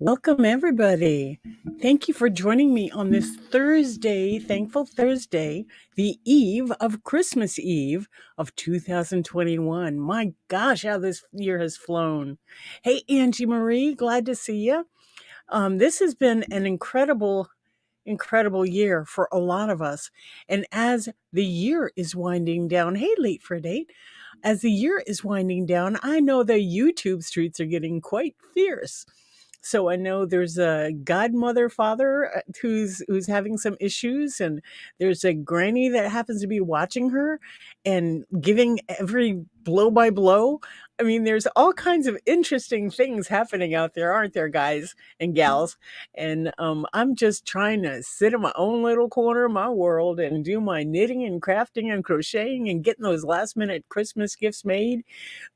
Welcome, everybody. Thank you for joining me on this Thursday, Thankful Thursday, the eve of Christmas Eve of 2021. My gosh, how this year has flown. Hey, Angie Marie, glad to see you. This has been an incredible year for a lot of us. And as the year is winding down, hey, late for a date. As the year is winding down, I know the YouTube streets are getting quite fierce. So I know there's a godmother father who's having some issues, and there's a granny that happens to be watching her and giving every blow by blow. I mean, there's all kinds of interesting things happening out there, aren't there, guys and gals? And I'm just trying to sit in my own little corner of my world and do my knitting and crafting and crocheting and getting those last minute Christmas gifts made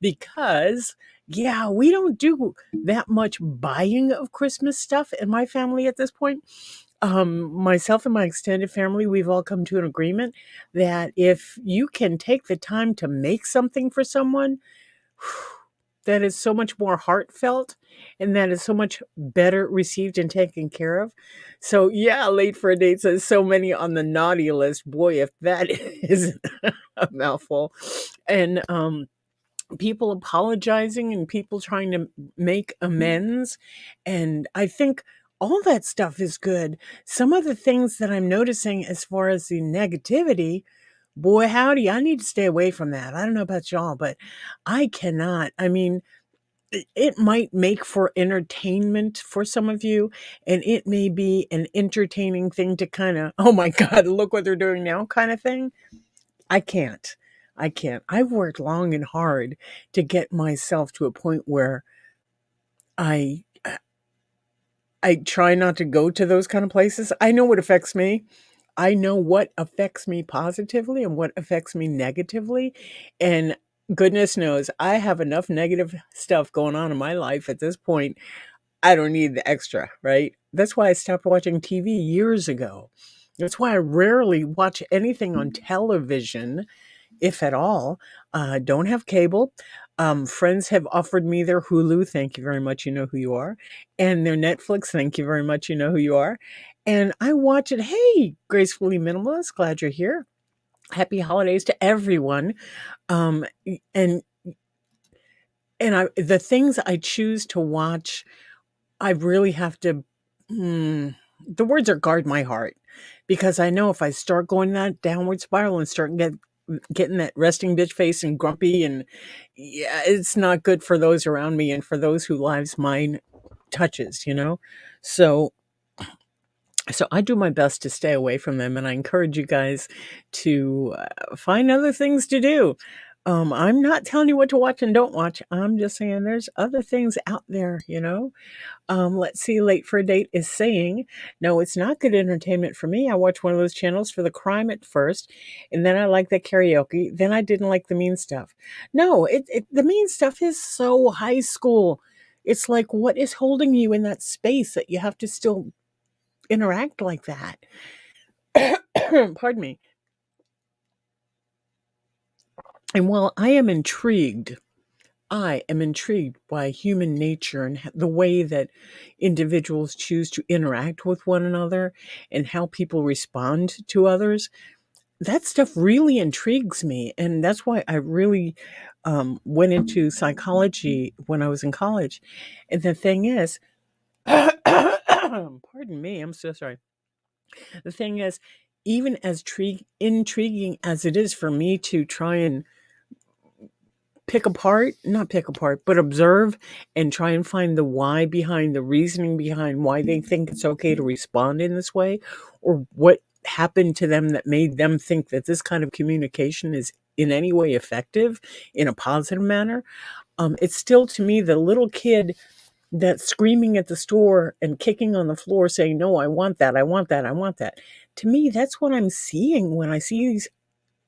because, yeah, we don't do that much buying of Christmas stuff in my family at this point. Myself and my extended family, we've all come to an agreement that if you can take the time to make something for someone, that is so much more heartfelt and that is so much better received and taken care of. So yeah, late for a date says so many on the naughty list. Boy, if that isn't a mouthful. And people apologizing and people trying to make amends. And I think all that stuff is good. Some of the things that I'm noticing as far as the negativity, boy, howdy, I need to stay away from that. I don't know about y'all, but I cannot. I mean, it might make for entertainment for some of you, and it may be an entertaining thing to kind of, oh my God, look what they're doing now kind of thing. I can't. I can't. I've worked long and hard to get myself to a point where I I try not to go to those kind of places. I know what affects me. I know what affects me positively and what affects me negatively. And goodness knows I have enough negative stuff going on in my life at this point. I don't need the extra, right? That's why I stopped watching TV years ago. That's why I rarely watch anything on television, if at all. Don't have cable. Friends have offered me their Hulu. Thank you very much. You know who you are. And their Netflix. Thank you very much. You know who you are. And I watch it. Hey, Gracefully Minimalist. Glad you're here. Happy holidays to everyone. Um, and the things I choose to watch, I really have to. The words are guard my heart, because I know if I start going that downward spiral and start getting that resting bitch face and grumpy, and yeah, it's not good for those around me and for those who lives mine touches, you know? So so I do my best to stay away from them, and I encourage you guys to find other things to do. I'm not telling you what to watch and don't watch. I'm just saying there's other things out there, you know? Let's see, Late for a Date is saying, no, it's not good entertainment for me. I watched one of those channels for the crime at first, and then I liked the karaoke. Then I didn't like the mean stuff. No, the mean stuff is so high school. It's like, what is holding you in that space that you have to still interact like that? Pardon me. And while I am intrigued by human nature and the way that individuals choose to interact with one another and how people respond to others. That stuff really intrigues me. And that's why I really went into psychology when I was in college. And the thing is, pardon me, I'm so sorry. The thing is, even as intriguing as it is for me to try and not pick apart, but observe and try and find the why behind the reasoning behind why they think it's okay to respond in this way, or what happened to them that made them think that this kind of communication is in any way effective in a positive manner. It's still, to me, the little kid that's screaming at the store and kicking on the floor saying, no, I want that, I want that, I want that. To me, that's what I'm seeing when I see these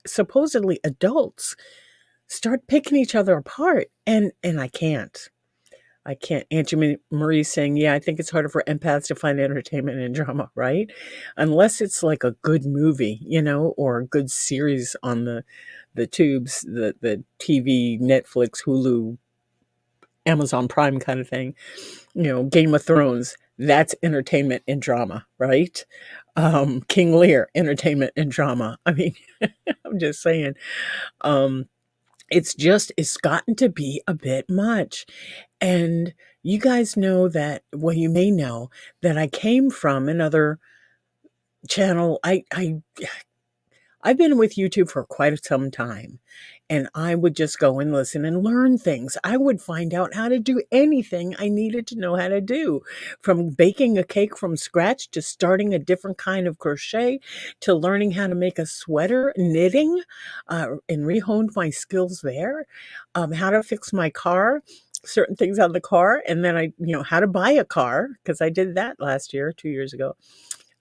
supposedly adults start picking each other apart. And I can't. Auntie Marie saying, yeah, I think it's harder for empaths to find entertainment in drama, right? Unless it's like a good movie, or a good series on the tubes, the TV, Netflix, Hulu, Amazon Prime kind of thing. Game of Thrones, that's entertainment and drama, right? King Lear, entertainment and drama. I mean, I'm just saying, um, it's gotten to be a bit much. And you guys know that, well, you may know that I came from another channel. I've been with YouTube for quite some time, and I would just go and listen and learn things. I would find out how to do anything I needed to know how to do, from baking a cake from scratch to starting a different kind of crochet to learning how to make a sweater, knitting, and rehoned my skills there, how to fix my car, certain things on the car, and then how to buy a car, because I did that last year, 2 years ago.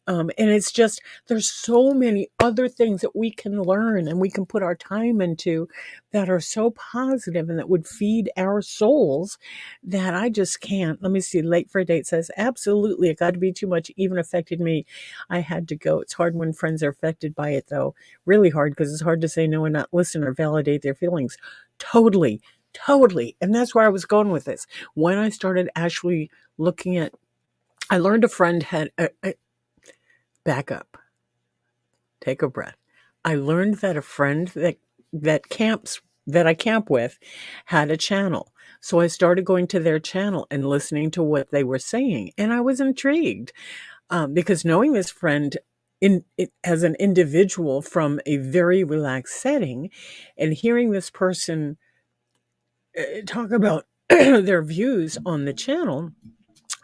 And it's just, there's so many other things that we can learn and we can put our time into that are so positive and that would feed our souls, that I just can't. Let me see. Late for a Date says, absolutely. It got to be too much, even affected me. I had to go. It's hard when friends are affected by it, though. Really hard, because it's hard to say no and not listen or validate their feelings. Totally. Totally. And that's where I was going with this. When I started actually looking at, I learned a friend had back up. Take a breath. I learned that a friend that I camp with had a channel. So I started going to their channel and listening to what they were saying, and I was intrigued, because knowing this friend as an individual from a very relaxed setting, and hearing this person talk about their views on the channel,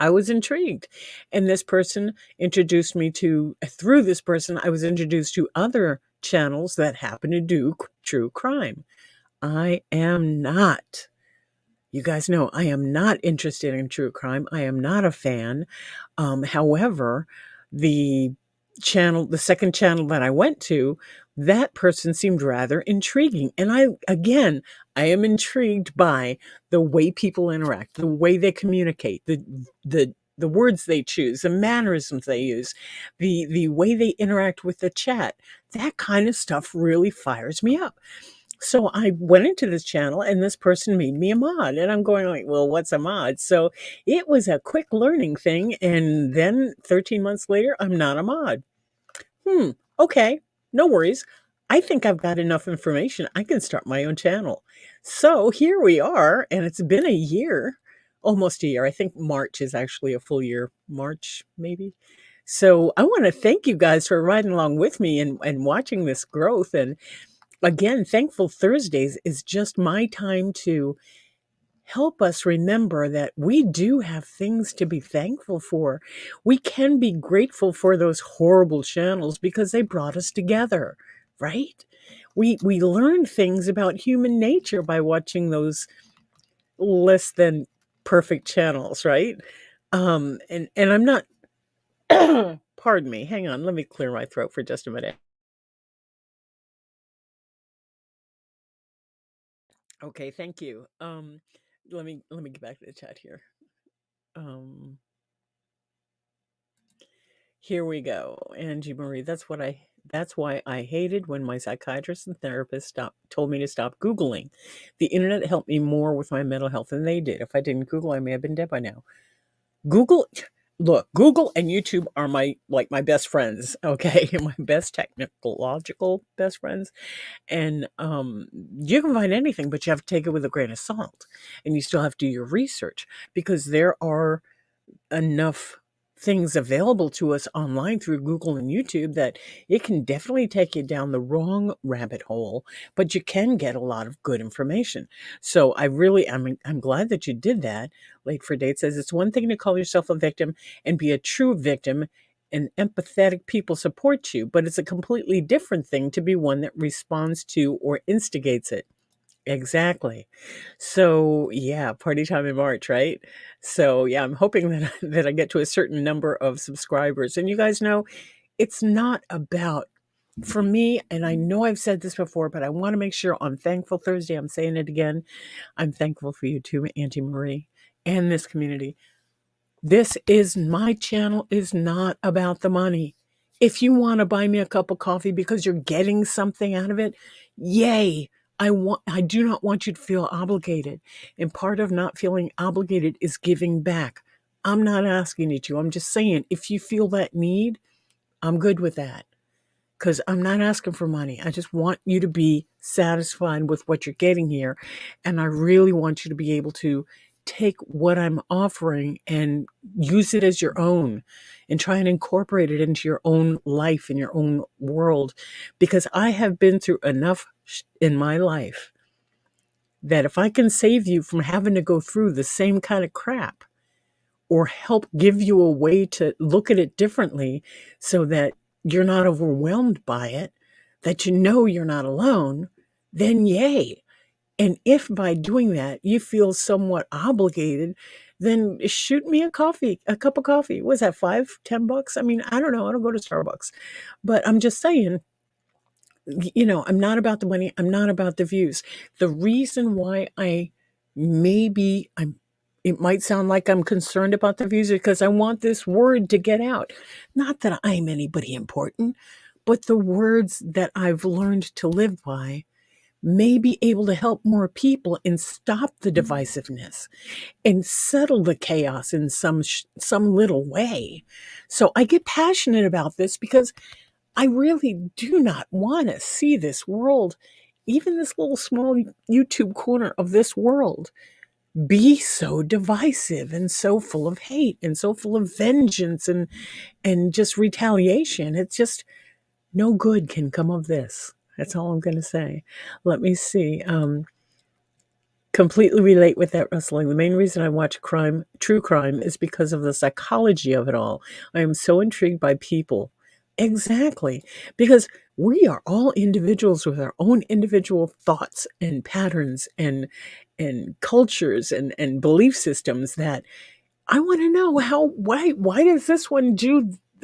I was intrigued. And this person introduced me to, through this person, I was introduced to other channels that happen to do true crime. I am not, you guys know, I am not interested in true crime. I am not a fan. However, the second channel that I went to, that person seemed rather intriguing. And I am intrigued by the way people interact, the way they communicate, the words they choose, the mannerisms they use, the way they interact with the chat. That kind of stuff really fires me up. So I went into this channel and this person made me a mod, and I'm going like, well, what's a mod? So it was a quick learning thing. And then 13 months later, I'm not a mod. Okay, no worries. I think I've got enough information. I can start my own channel. So here we are, and it's been a year, almost a year. I think March is actually a full year, March maybe. So I want to thank you guys for riding along with me and watching this growth. And again, Thankful Thursdays is just my time to help us remember that we do have things to be thankful for. We can be grateful for those horrible channels because they brought us together, right? We learn things about human nature by watching those less than perfect channels, right? And I'm not pardon me, hang on, let me clear my throat for just a minute. Okay, thank you. Let me get back to the chat here. Um Here we go. Angie Marie, that's why I hated when my psychiatrist and therapist told me to stop Googling. The internet helped me more with my mental health than they did. If I didn't Google, I may have been dead by now. Google and YouTube are my best friends, okay? My best technological best friends. And you can find anything, but you have to take it with a grain of salt. And you still have to do your research, because there are enough things available to us online through Google and YouTube that it can definitely take you down the wrong rabbit hole, but you can get a lot of good information. So I'm glad that you did that. Late for Date says, it's one thing to call yourself a victim and be a true victim and empathetic people support you, but it's a completely different thing to be one that responds to or instigates it. Exactly. So, yeah, party time in March, right? So, yeah, I'm hoping that that I get to a certain number of subscribers. And you guys know, it's not about, for me, and I know I've said this before, but I want to make sure on Thankful Thursday, I'm saying it again. I'm thankful for you too, Auntie Marie, and this community. My channel is not about the money. If you want to buy me a cup of coffee because you're getting something out of it, yay. I do not want you to feel obligated. And part of not feeling obligated is giving back. I'm not asking you to. I'm just saying, if you feel that need, I'm good with that. Because I'm not asking for money. I just want you to be satisfied with what you're getting here. And I really want you to be able to take what I'm offering and use it as your own and try and incorporate it into your own life and your own world. Because I have been through enough in my life that if I can save you from having to go through the same kind of crap, or help give you a way to look at it differently so that you're not overwhelmed by it, that you know you're not alone, then yay. And if by doing that you feel somewhat obligated, then shoot me a cup of coffee. Was that $5, $10? I mean, I don't know. I don't go to Starbucks. But I'm just saying, I'm not about the money. I'm not about the views. The reason why it might sound like I'm concerned about the views because I want this word to get out. Not that I'm anybody important, but the words that I've learned to live by may be able to help more people and stop the divisiveness and settle the chaos in some little way. So I get passionate about this because I really do not want to see this world, even this little small YouTube corner of this world, be so divisive and so full of hate and so full of vengeance and just retaliation. It's just no good can come of this. That's all I'm going to say. Let me see. Completely relate with that, Rustling. The main reason I watch true crime, is because of the psychology of it all. I am so intrigued by people. Exactly. Because we are all individuals with our own individual thoughts and patterns and cultures and belief systems that I want to know why does this one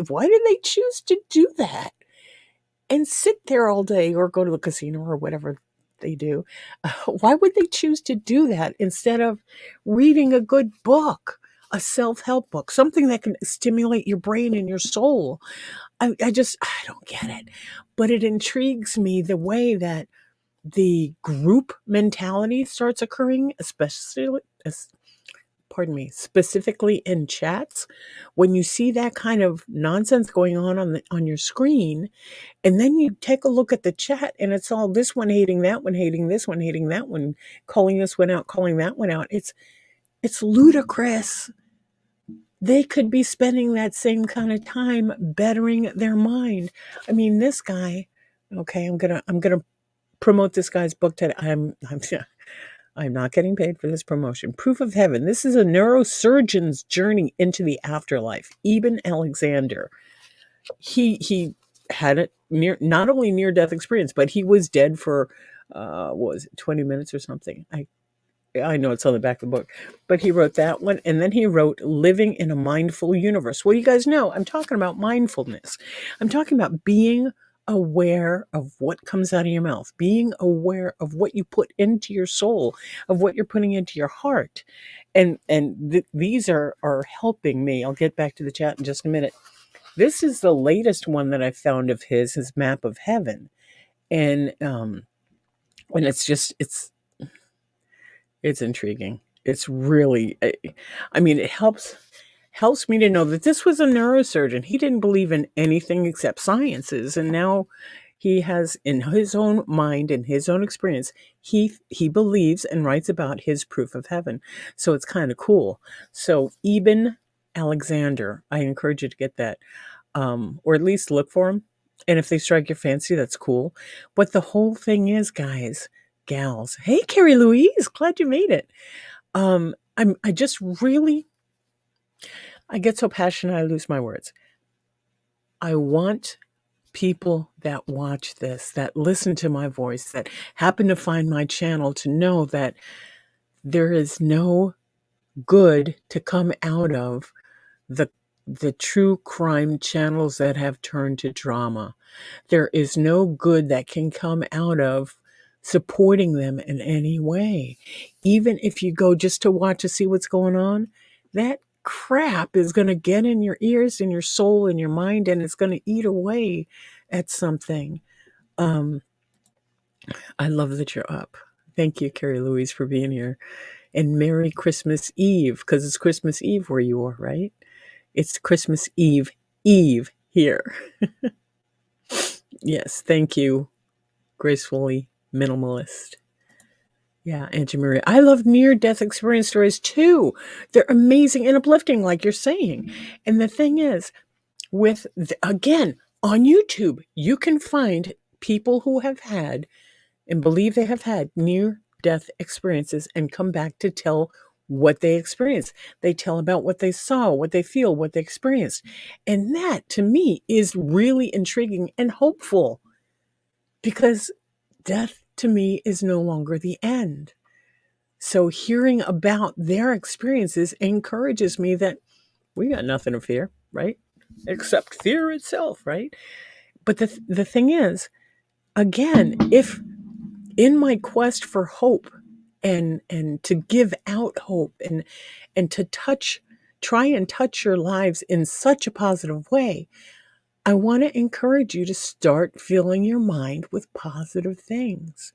why did they choose to do that? And sit there all day or go to the casino or whatever they do. Why would they choose to do that instead of reading a good book, a self-help book, something that can stimulate your brain and your soul? I don't get it. But it intrigues me the way that the group mentality starts occurring, specifically in chats. When you see that kind of nonsense going on your screen, and then you take a look at the chat and it's all this one hating that one, hating this one, hating that one, calling this one out, calling that one out. It's ludicrous. They could be spending that same kind of time bettering their mind. I mean, this guy, okay, I'm gonna promote this guy's book today. I'm not getting paid for this promotion. Proof of Heaven. This is a neurosurgeon's journey into the afterlife. Eben Alexander. He had a not only near death experience, but he was dead for what was it, 20 minutes or something. I know it's on the back of the book, but he wrote that one, and then he wrote Living in a Mindful Universe. Well, you guys know I'm talking about mindfulness. I'm talking about being aware of what comes out of your mouth, being aware of what you put into your soul, of what you're putting into your heart. And these are helping me. I'll get back to the chat in just a minute. This is the latest one that I found of his Map of Heaven. And it's intriguing. It's really, I mean, it helps me to know that this was a neurosurgeon. He didn't believe in anything except sciences. And now he has, in his own mind and his own experience, he believes and writes about his proof of heaven. So it's kind of cool. So Eben Alexander, I encourage you to get that, or at least look for him. And if they strike your fancy, that's cool. But the whole thing is, guys, gals. Hey, Carrie Louise, glad you made it. I just really, I get so passionate I lose my words. I want people that watch this, that listen to my voice, that happen to find my channel, to know that there is no good to come out of the true crime channels that have turned to drama. There is no good that can come out of supporting them in any way. Even if you go just to watch to see what's going on, that crap is going to get in your ears and your soul and your mind, and it's going to eat away at something. I love that you're up. Thank you, Carrie Louise, for being here. And Merry Christmas Eve, because it's Christmas Eve where you are, right? It's Christmas Eve here. Yes, thank you, Gracefully Minimalist. Yeah, Auntie Maria. I love near death experience stories too. They're amazing and uplifting, like you're saying. And the thing is, again, on YouTube, you can find people who have had and believe they have had near death experiences and come back to tell what they experienced. They tell about what they saw, what they feel, what they experienced. And that to me is really intriguing and hopeful because death to me is no longer the end. So hearing about their experiences encourages me that we got nothing to fear, right? Except fear itself, right? But the thing is, again, if in my quest for hope and to give out hope and to try and touch your lives in such a positive way, I want to encourage you to start filling your mind with positive things.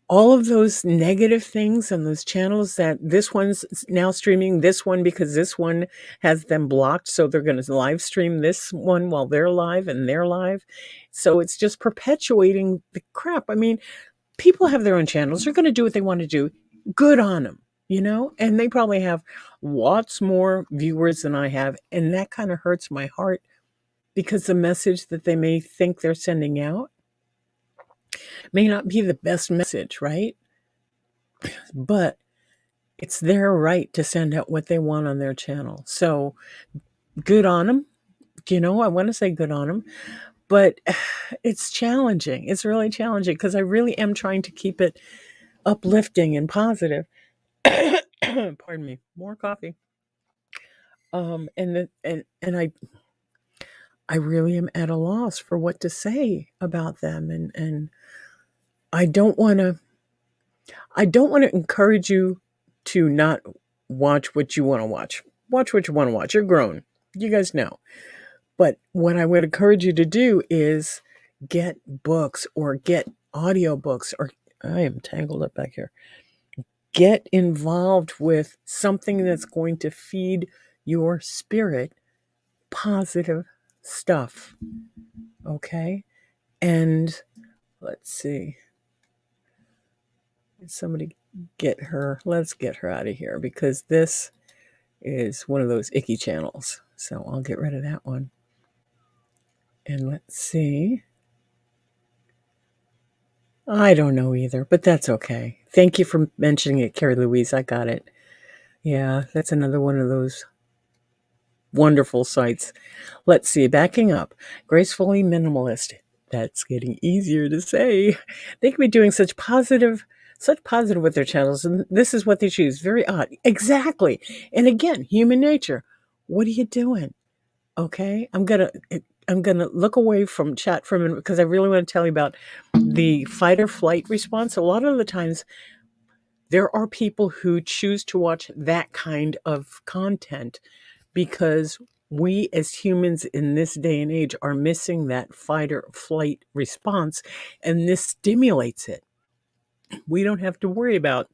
All of those negative things and those channels that this one's now streaming this one because this one has them blocked, so they're going to live stream this one while they're live and they're live. So it's just perpetuating the crap. I mean, people have their own channels. They're going to do what they want to do. Good on them, you know? And they probably have lots more viewers than I have. And that kind of hurts my heart because the message that they may think they're sending out may not be the best message, right? But it's their right to send out what they want on their channel. So good on them. You know, I want to say good on them. But it's challenging. It's really challenging because I really am trying to keep it uplifting and positive. Pardon me, more coffee. And I really am at a loss for what to say about them, and I don't want to. I don't want to encourage you to not watch what you want to watch. Watch what you want to watch. You're grown. You guys know. But what I would encourage you to do is get books or get audiobooks or I am tangled up back here. Get involved with something that's going to feed your spirit positive stuff. Okay? And let's see. Somebody let's get her out of here because this is one of those icky channels. So I'll get rid of that one. And let's see. I don't know either, but that's okay. Thank you for mentioning it, Carrie Louise. I got it. Yeah, that's another one of those wonderful sites. Let's see, backing up. Gracefully Minimalist. That's getting easier to say. They can be doing such positive with their channels, and this is what they choose. Very odd. Exactly. And again, human nature. What are you doing? Okay, I'm gonna look away from chat for a minute because I really want to tell you about the fight or flight response. A lot of the times, there are people who choose to watch that kind of content because we as humans in this day and age are missing that fight or flight response, and this stimulates it. We don't have to worry about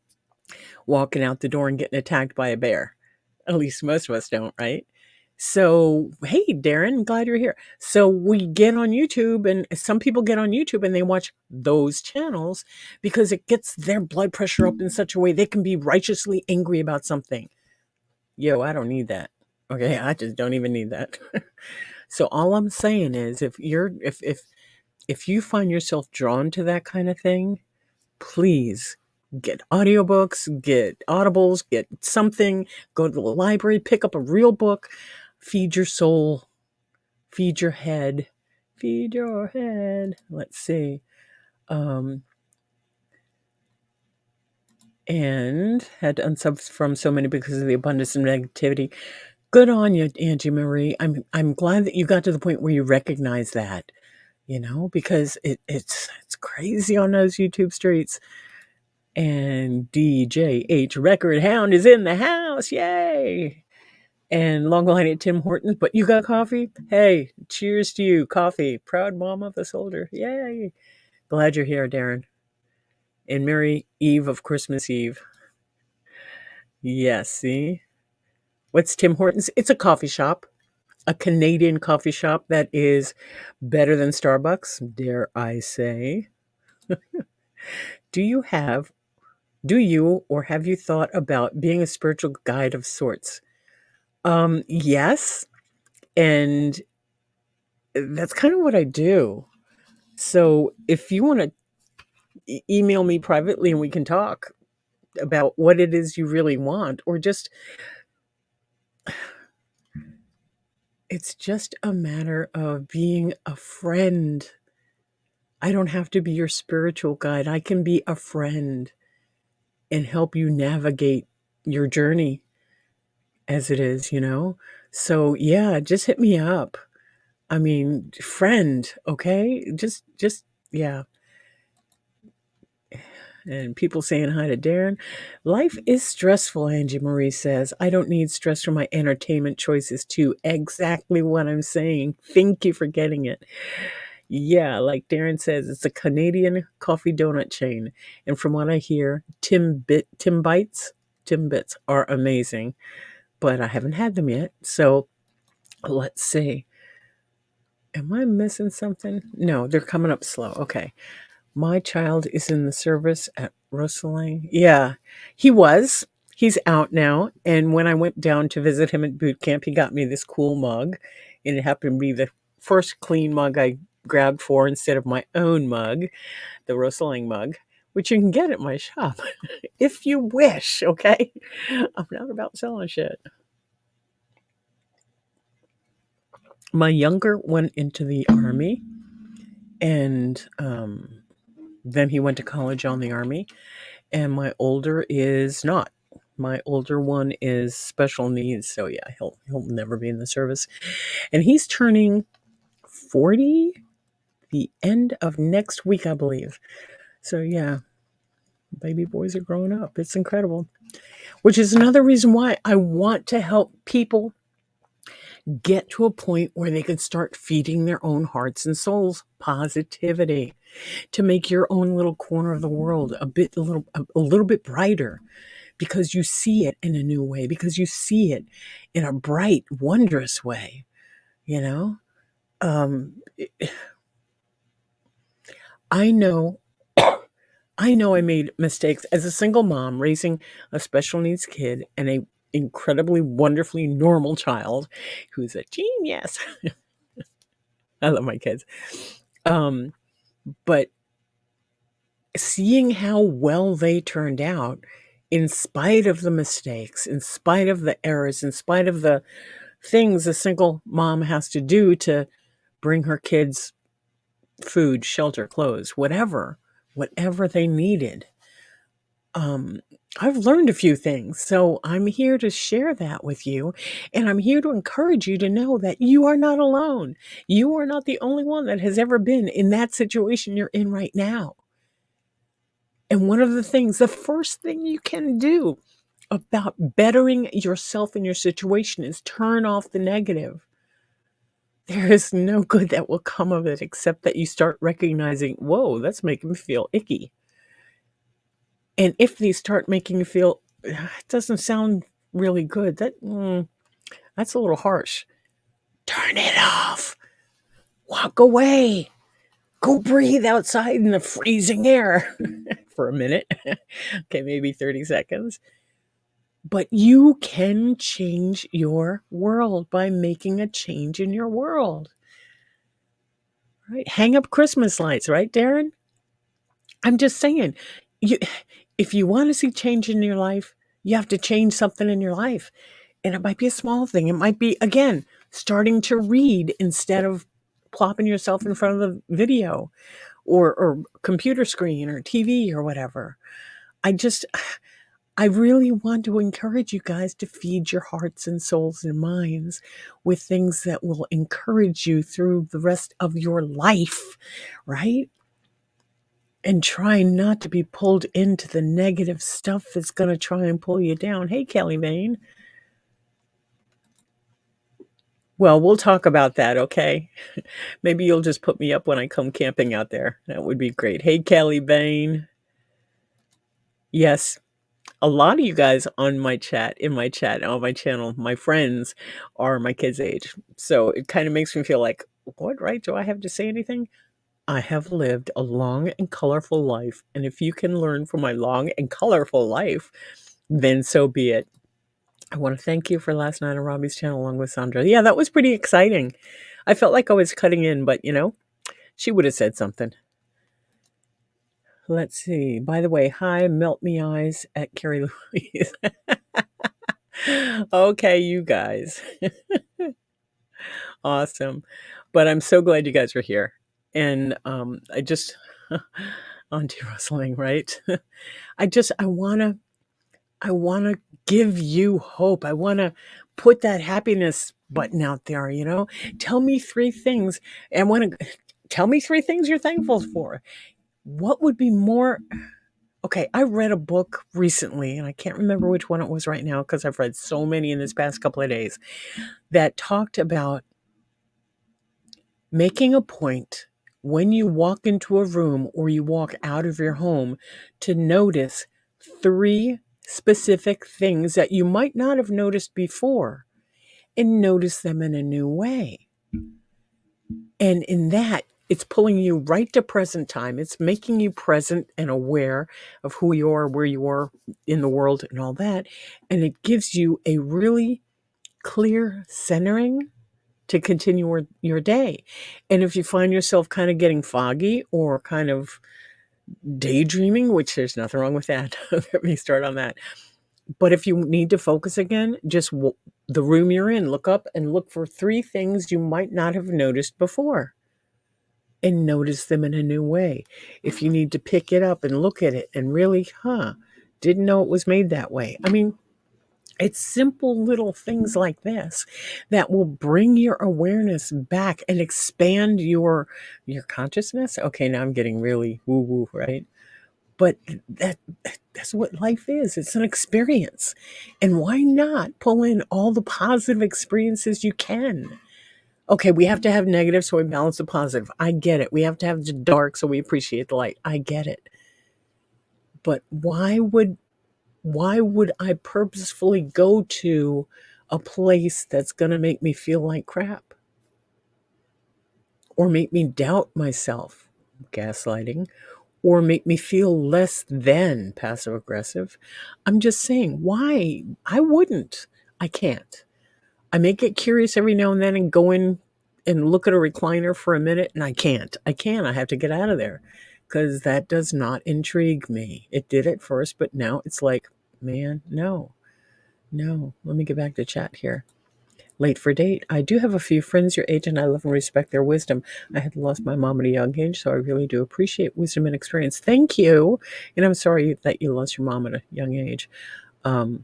walking out the door and getting attacked by a bear. At least most of us don't, right? So, hey, Darren, glad you're here. So, we get on YouTube, and some people get on YouTube and they watch those channels because it gets their blood pressure up in such a way they can be righteously angry about something. Yo, I don't need that. Okay, I just don't even need that. So, all I'm saying is if you find yourself drawn to that kind of thing, please get audiobooks, get audibles, get something, go to the library, pick up a real book, feed your soul, feed your head, feed your head. Let's see. And had to unsub from so many because of the abundance of negativity. Good on you, Angie Marie. I'm glad that you got to the point where you recognize that, you know, because it's crazy on those YouTube streets. And DJH Record Hound is in the house. Yay. And long line at Tim Hortons. But you got coffee? Hey, cheers to you. Coffee. Proud mom of a soldier. Yay. Glad you're here, Darren. And Merry Eve of Christmas Eve. Yes, see? What's Tim Hortons? It's a coffee shop, a Canadian coffee shop that is better than Starbucks, dare I say. Do you have, do you or have you thought about being a spiritual guide of sorts? Yes, and that's kind of what I do. So if you want to email me privately and we can talk about what it is you really want, or just, it's just a matter of being a friend. I don't have to be your spiritual guide. I can be a friend and help you navigate your journey as it is, you know? So yeah, just hit me up. I mean, friend, okay? Just yeah. And people saying hi to Darren. Life is stressful, Angie Marie says. I don't need stress from my entertainment choices too. Exactly what I'm saying. Thank you for getting it. Yeah, like Darren says, it's a Canadian coffee donut chain. And from what I hear, Tim Bits are amazing. But I haven't had them yet. So let's see. Am I missing something? No, they're coming up slow. Okay. My child is in the service at Rosalind. Yeah, he was. He's out now. And when I went down to visit him at boot camp, he got me this cool mug. And it happened to be the first clean mug I grabbed for instead of my own mug, the Rosalind mug, which you can get at my shop if you wish, okay? I'm not about selling shit. My younger went into the Army, and then he went to college on the Army. And my older is not. My older one is special needs, so yeah, he'll never be in the service. And he's turning 40 the end of next week, I believe. So yeah, baby boys are growing up. It's incredible. Which is another reason why I want to help people get to a point where they can start feeding their own hearts and souls positivity, to make your own little corner of the world a little bit brighter, because you see it in a new way, because you see it in a bright, wondrous way, you know? Um, I know, I know I made mistakes as a single mom raising a special needs kid and a incredibly wonderfully normal child who's a genius. I love my kids. But seeing how well they turned out, in spite of the mistakes, in spite of the errors, in spite of the things a single mom has to do to bring her kids food, shelter, clothes, whatever they needed. I've learned a few things, so I'm here to share that with you, and I'm here to encourage you to know that you are not alone. You are not the only one that has ever been in that situation you're in right now. And one of the things, the first thing you can do about bettering yourself and your situation is turn off the negative. There is no good that will come of it except that you start recognizing, whoa, that's making me feel icky. And if they start making you feel, it doesn't sound really good, that's a little harsh. Turn it off. Walk away. Go breathe outside in the freezing air for a minute. Okay, maybe 30 seconds. But you can change your world by making a change in your world. Right? Hang up Christmas lights, right, Darren? I'm just saying, if you want to see change in your life, you have to change something in your life. And it might be a small thing. It might be, again, starting to read instead of plopping yourself in front of the video or computer screen or TV or whatever. I really want to encourage you guys to feed your hearts and souls and minds with things that will encourage you through the rest of your life, right? And try not to be pulled into the negative stuff that's going to try and pull you down. Hey, Kelly Vane. Well, we'll talk about that, okay? Maybe you'll just put me up when I come camping out there. That would be great. Hey, Kelly Bain. Yes, a lot of you guys on my chat, in my chat, on my channel, my friends are my kids' age. So it kind of makes me feel like, what right do I have to say anything? I have lived a long and colorful life. And if you can learn from my long and colorful life, then so be it. I want to thank you for last night on Robbie's channel along with Sandra. Yeah, that was pretty exciting. I felt like I was cutting in, but she would have said something. Let's see. By the way, hi, melt me eyes at Carrie Louise. Okay, you guys. Awesome. But I'm so glad you guys are here. And I just Auntie rustling, right? I wanna give you hope. I wanna put that happiness button out there, Tell me three things. And tell me three things you're thankful for. What would be more okay, I read a book recently, and I can't remember which one it was right now because I've read so many in this past couple of days that talked about making a point when you walk into a room or you walk out of your home to notice three specific things that you might not have noticed before and notice them in a new way. And in that, it's pulling you right to present time. It's making you present and aware of who you are, where you are in the world, and all that. And it gives you a really clear centering to continue your day. And if you find yourself kind of getting foggy or kind of daydreaming, which there's nothing wrong with that, let me start on that. But if you need to focus again, just the room you're in, look up and look for three things you might not have noticed before and notice them in a new way. If you need to pick it up and look at it and really, didn't know it was made that way. I mean, it's simple little things like this that will bring your awareness back and expand your consciousness. Okay, now I'm getting really woo-woo, right? But that's what life is. It's an experience. And why not pull in all the positive experiences you can? Okay, we have to have negative so we balance the positive. I get it. We have to have the dark so we appreciate the light. I get it. But why would I purposefully go to a place that's going to make me feel like crap or make me doubt myself, gaslighting, or make me feel less than passive aggressive? I'm just saying, why? I wouldn't. I can't. I may get curious every now and then and go in and look at a recliner for a minute, and I can't. I have to get out of there because that does not intrigue me. It did at first, but now it's like, man, no. Let me get back to chat here. Late for date. I do have a few friends your age, and I love and respect their wisdom. I had lost my mom at a young age, so I really do appreciate wisdom and experience. Thank you. And I'm sorry that you lost your mom at a young age. I'm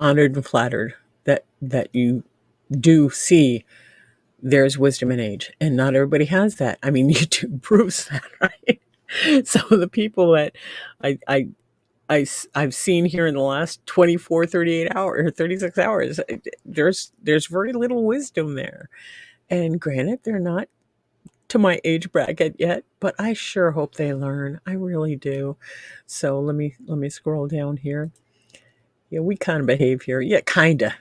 honored and flattered that you do see there's wisdom in age, and not everybody has that. I mean, YouTube proves that, right? Some of the people that I've seen here in the last 24, 38 hours, or 36 hours, there's very little wisdom there. And granted, they're not to my age bracket yet, but I sure hope they learn. I really do. So let me scroll down here. Yeah, we kind of behave here. Yeah, kinda.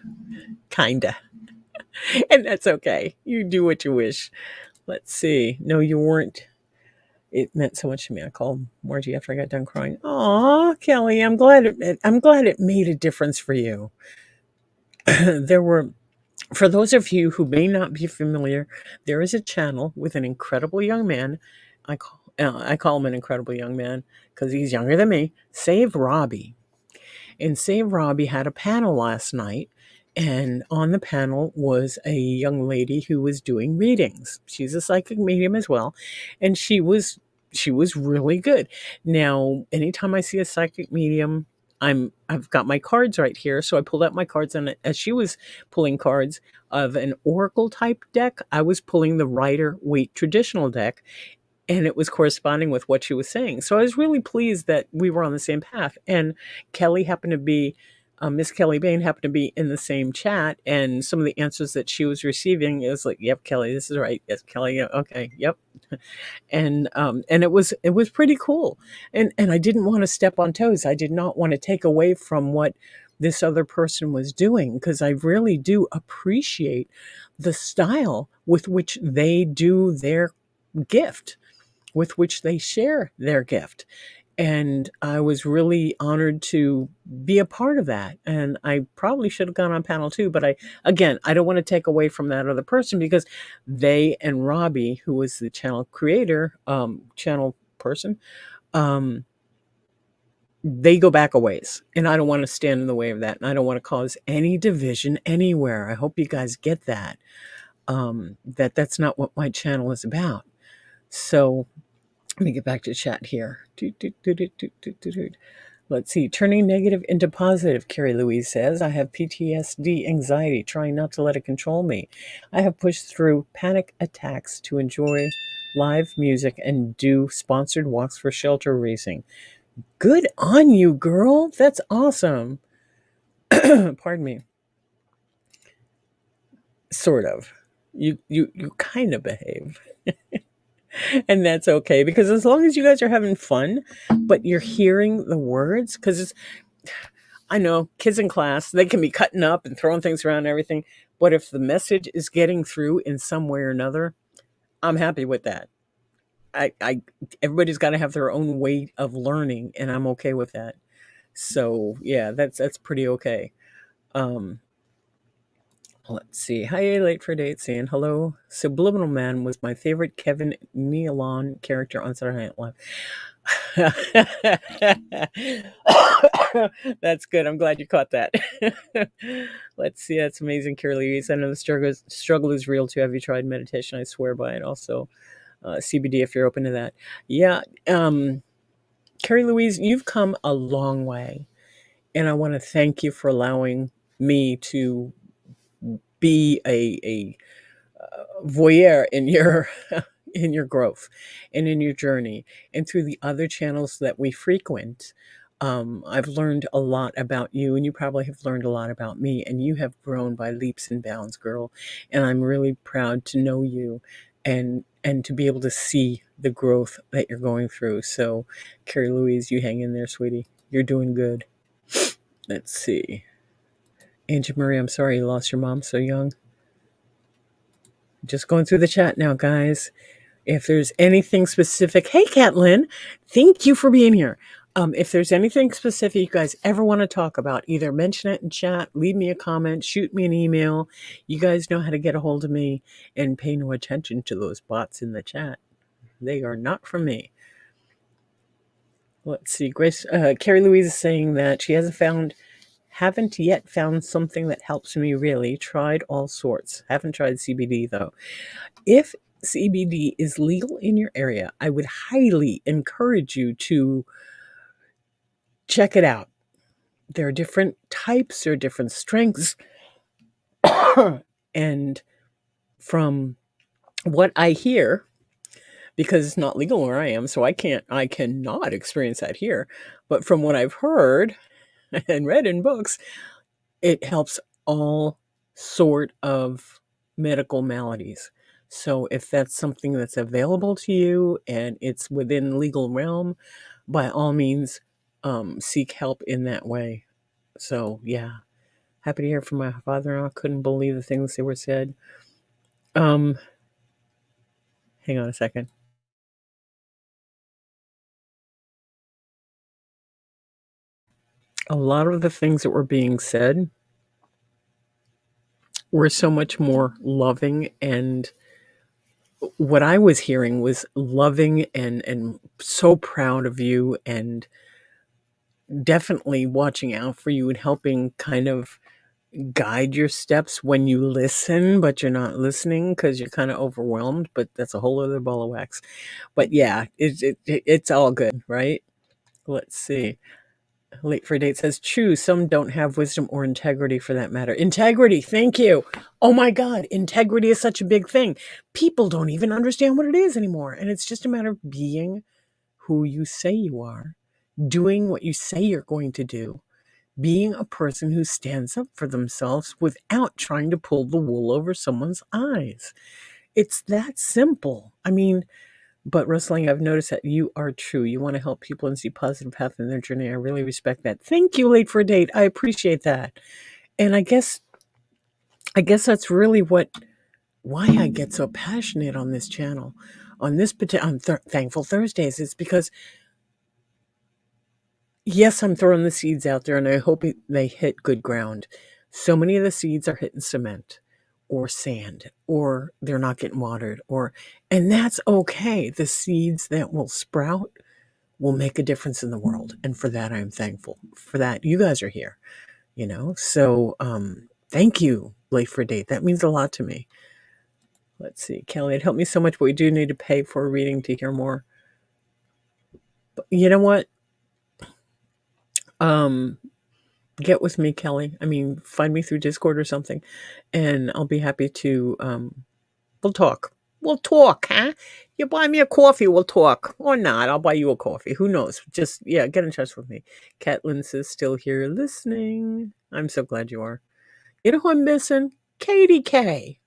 And that's okay. You do what you wish. Let's see. No, you weren't. It meant so much to me. I called Margie after I got done crying. Aw, Kelly, I'm glad it made a difference for you. There were, for those of you who may not be familiar, there is a channel with an incredible young man. I call him an incredible young man because he's younger than me. Save Robbie. And Save Robbie had a panel last night, and on the panel was a young lady who was doing readings. She's a psychic medium as well, and she was really good. Now, anytime I see a psychic medium, I've got my cards right here, so I pulled out my cards, and as she was pulling cards of an oracle type deck, I was pulling the Rider Waite traditional deck, and it was corresponding with what she was saying. So I was really pleased that we were on the same path. And Kelly happened to be Miss Kelly Bain happened to be in the same chat, and some of the answers that she was receiving is like, "Yep, Kelly, this is right. Yes, Kelly. Yeah, okay, yep." And it was pretty cool. And I didn't want to step on toes. I did not want to take away from what this other person was doing, because I really do appreciate the style with which they do their gift, with which they share their gift. And I was really honored to be a part of that. And I probably should have gone on panel 2, but I don't want to take away from that other person, because they and Robbie, who was the channel creator, channel person, um, they go back a ways, and I don't want to stand in the way of that. And I don't want to cause any division anywhere. I hope you guys get that, that's not what my channel is about. So let me get back to chat here. Let's see. Turning negative into positive, Carrie Louise says. I have PTSD anxiety, trying not to let it control me. I have pushed through panic attacks to enjoy live music and do sponsored walks for shelter raising. Good on you, girl. That's awesome. Pardon me. Sort of. You kind of behave. And that's okay, because as long as you guys are having fun, but you're hearing the words, because I know kids in class, they can be cutting up and throwing things around and everything, but if the message is getting through in some way or another, I'm happy with that. I everybody's got to have their own way of learning, and I'm okay with that. So yeah, that's pretty okay. Um, let's see. Hi, late for date, saying hello. Subliminal Man was my favorite Kevin Nealon character on Saturday Night Live. That's good. I'm glad you caught that. Let's see. That's amazing, Curly. I know the struggle is real too. Have you tried meditation? I swear by it. Also, CBD if you're open to that. Yeah. Carrie Louise, you've come a long way. And I want to thank you for allowing me to be a voyeur in your in your growth and in your journey, and through the other channels that we frequent. I've learned a lot about you, and you probably have learned a lot about me, and you have grown by leaps and bounds, girl. And I'm really proud to know you, and to be able to see the growth that you're going through. So, Carrie Louise, you hang in there, sweetie. You're doing good. Let's see. Angel Marie, I'm sorry you lost your mom so young. Just going through the chat now, guys. If there's anything specific, hey, Catlin, thank you for being here. If there's anything specific you guys ever want to talk about, either mention it in chat, leave me a comment, shoot me an email. You guys know how to get a hold of me, and pay no attention to those bots in the chat. They are not from me. Let's see. Carrie Louise is saying that she haven't yet found something that helps me really. Tried all sorts. Haven't tried CBD though. If CBD is legal in your area, I would highly encourage you to check it out. There are different types, there are different strengths. And from what I hear, because it's not legal where I am, so I cannot experience that here. But from what I've heard and read in books, it helps all sort of medical maladies. So if that's something that's available to you and it's within legal realm, by all means, seek help in that way. So yeah, happy to hear from my father-in-law. Couldn't believe the things that were said. Hang on a second. A lot of the things that were being said were so much more loving, and what I was hearing was loving and so proud of you, and definitely watching out for you and helping kind of guide your steps when you listen, but you're not listening because you're kind of overwhelmed. But that's a whole other ball of wax. But yeah, it's all good, right? Let's see. Late for date says, true, some don't have wisdom or integrity for that matter. Integrity, thank you. Oh my God, integrity is such a big thing. People don't even understand what it is anymore. And it's just a matter of being who you say you are, doing what you say you're going to do, being a person who stands up for themselves without trying to pull the wool over someone's eyes. It's that simple. I mean, but Rustling, I've noticed that you are true. You want to help people and see positive path in their journey. I really respect that. Thank you, Late for a Date. I appreciate that. And I guess that's really why I get so passionate on this channel, on this on Thankful Thursdays. It's because, yes, I'm throwing the seeds out there, and I hope they hit good ground. So many of the seeds are hitting cement or sand, or they're not getting watered, and that's okay. The seeds that will sprout will make a difference in the world, and for that I'm thankful. For that, you guys are here, So, thank you, Late for a Date. That means a lot to me. Let's see, Kelly, it helped me so much, but we do need to pay for a reading to hear more. But you know what? Get with me, Kelly. I mean, find me through Discord or something, and I'll be happy to, we'll talk. We'll talk, huh? You buy me a coffee, we'll talk. Or not, I'll buy you a coffee. Who knows? Just, yeah, get in touch with me. Catlin says, still here listening. I'm so glad you are. You know who I'm missing? Katie K.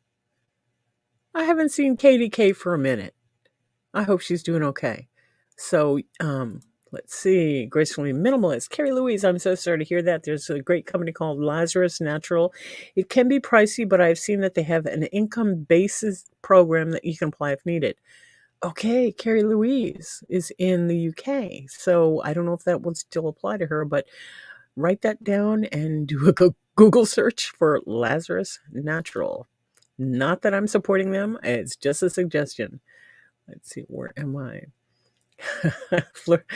I haven't seen Katie K for a minute. I hope she's doing okay. So, let's see. Gracefully Minimalist. Carrie Louise, I'm so sorry to hear that. There's a great company called Lazarus Natural. It can be pricey, but I've seen that they have an income basis program that you can apply if needed. Okay, Carrie Louise is in the UK. So I don't know if that would still apply to her, but write that down and do a Google search for Lazarus Natural. Not that I'm supporting them. It's just a suggestion. Let's see, where am I? Flirt.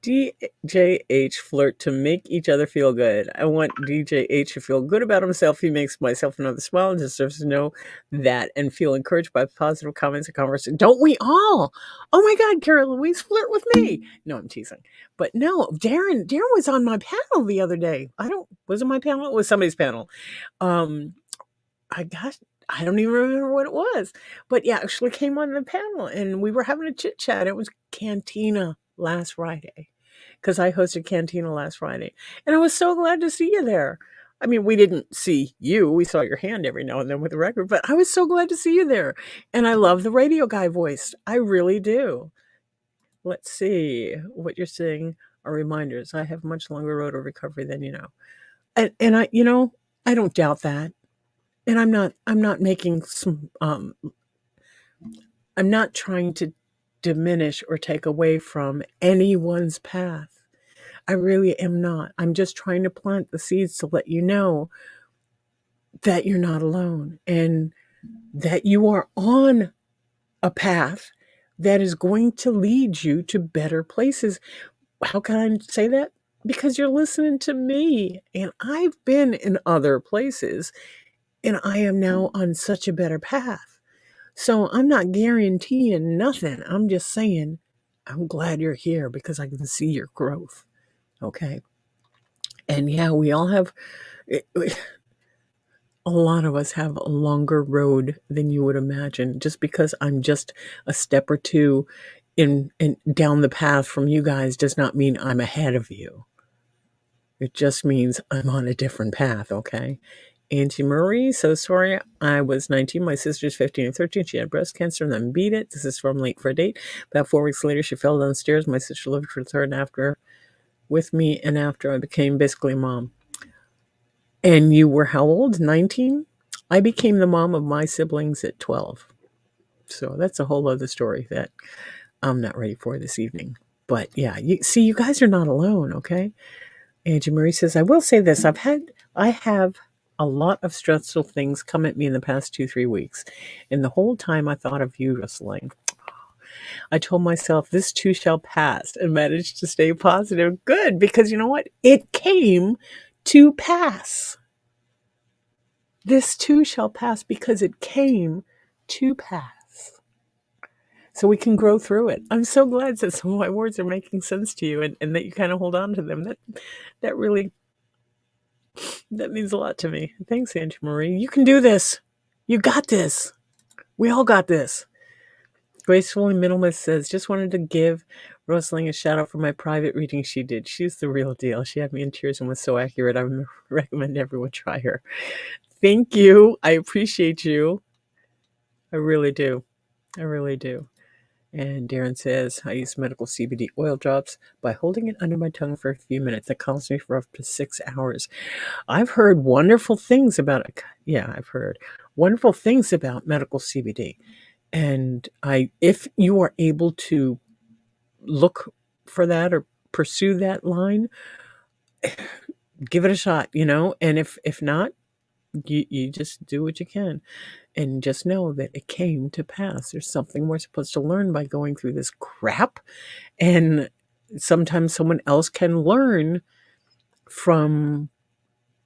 DJH flirt to make each other feel good. I want DJH to feel good about himself. He makes myself another smile and deserves to know that and feel encouraged by positive comments and conversation. Don't we all? Oh my God, Carol Louise, flirt with me. No, I'm teasing. But no, Darren was on my panel the other day. Was it my panel? It was somebody's panel. I don't even remember what it was, but yeah, actually came on the panel and we were having a chit chat. It was Cantina last Friday because I hosted Cantina last Friday, and I was so glad to see you there. I mean, we didn't see you. We saw your hand every now and then with the record, but I was so glad to see you there. And I love the radio guy voice. I really do. Let's see what you're saying are reminders. I have much longer road of recovery than you know. And I, I don't doubt that. And I'm not making some, I'm not trying to diminish or take away from anyone's path. I really am not. I'm just trying to plant the seeds to let you know that you're not alone and that you are on a path that is going to lead you to better places. How can I say that? Because you're listening to me, and I've been in other places, and I am now on such a better path. So I'm not guaranteeing nothing. I'm just saying, I'm glad you're here because I can see your growth. Okay. And yeah, we all have, a lot of us have a longer road than you would imagine. Just because I'm just a step or two in down the path from you guys does not mean I'm ahead of you. It just means I'm on a different path, okay? Auntie Marie, so sorry. I was 19. My sister's 15 and 13. She had breast cancer and then beat it. This is from Late for a Date. About 4 weeks later, she fell downstairs. My sister lived with her and after with me, and after I became basically mom. And you were how old? 19? I became the mom of my siblings at 12. So that's a whole other story that I'm not ready for this evening. But yeah, you guys are not alone, okay? Angie Marie says, I will say this. I have a lot of stressful things come at me in the past 2-3 weeks. And the whole time I thought of you, Rustling. I told myself this too shall pass and managed to stay positive. Good, because you know what? It came to pass. This too shall pass because it came to pass. So we can grow through it. I'm so glad that some of my words are making sense to you and that you kind of hold on to them. That really, that means a lot to me. Thanks, Angie Marie. You can do this. You got this. We all got this. Gracefully Minimalist says, just wanted to give Rosling a shout out for my private reading she did. She's the real deal. She had me in tears and was so accurate. I recommend everyone try her. Thank you. I appreciate you. I really do. I really do. And Darren says, I use medical CBD oil drops by holding it under my tongue for a few minutes. It calms me for up to 6 hours. I've heard wonderful things about it. Yeah, I've heard wonderful things about medical CBD. And if you are able to look for that or pursue that line, give it a shot, and if not, you just do what you can, and just know that it came to pass. There's something we're supposed to learn by going through this crap, and sometimes someone else can learn from